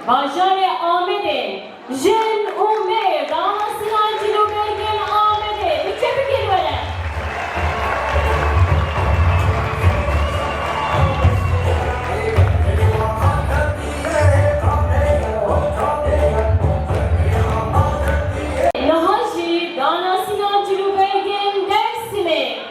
Bajare Ahmet'e, Jen Umbe, Damasın Ancilo Bergen Ahmet'e, bir tebrik ediyorum. Nahaji, Damasın Ancilo Bergen Dersimi.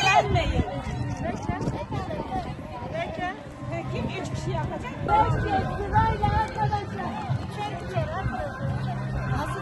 Gelmeyin. Bekle. Peki 3 kişi yakacak. 5 kez sırayla arkadaşlar. İçeri arkadaşlar. Nasıl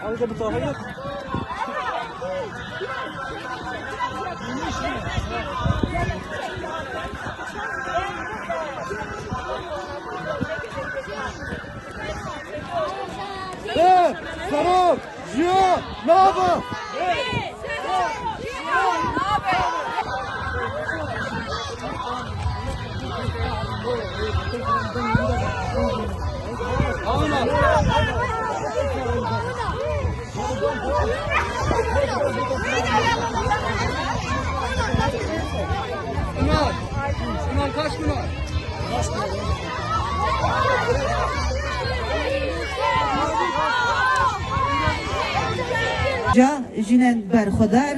Anca bu tarafa gel. Sarı, Jia, Nava. Sınav kaç gün var? Ja jinen berxudar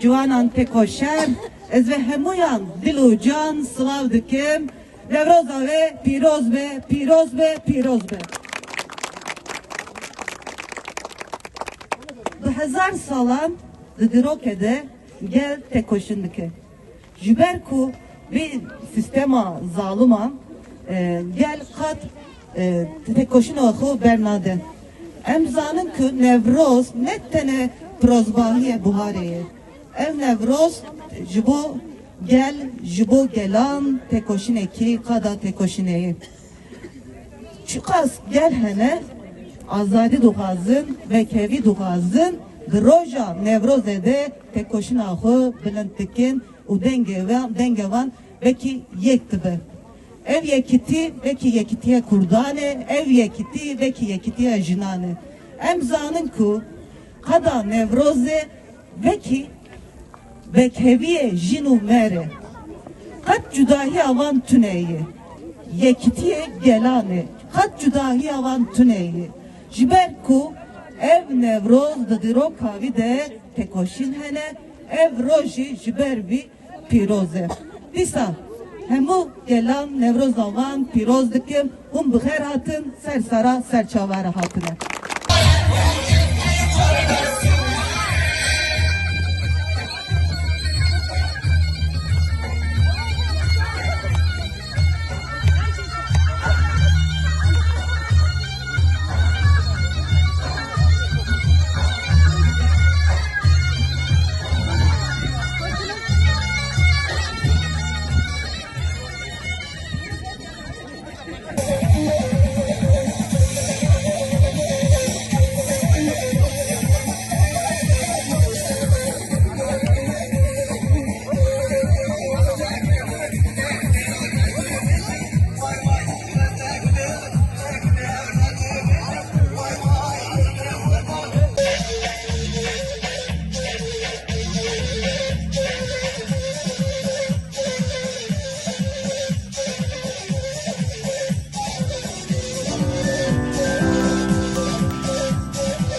ciwanan te koşer ez ve hemuyan dil û can sılav dikim Nevroza ve pîroz be pîroz be pîroz be. Du hezar salan di dirokede gel te koşun dike. Ji ber ku bir sistema zalıman gel kat te koşun xwe bernade. Em zanin ku Nevroz ne tene prozbahiye buhareye. Ev Nevroz ji bo gel, ji bo gelan tekoşineki kada tekoşineyi. Çukas gel hene azadi duhazın ve kevi duhazın droja Nevrozede tekoşina xwe bilintikin u dengevan veki yektibe. Ev yekiti veki yekitiye kurdane, ev yekiti veki yekitiye jinane. Em zanin ku kada Nevroze veki bekheviye jinu mere. Kat cudahi avan tüneyi. Yekitiye gelane. Kat cudahi avan tüneyi. Jiber ku ev Nevroz dıdiro kavi de tekoşin hene ev roji jiber vi piroze. Disa hemu gelan Nevroz avan piroz dikim hum bixer hatın sersara serçavara hatine.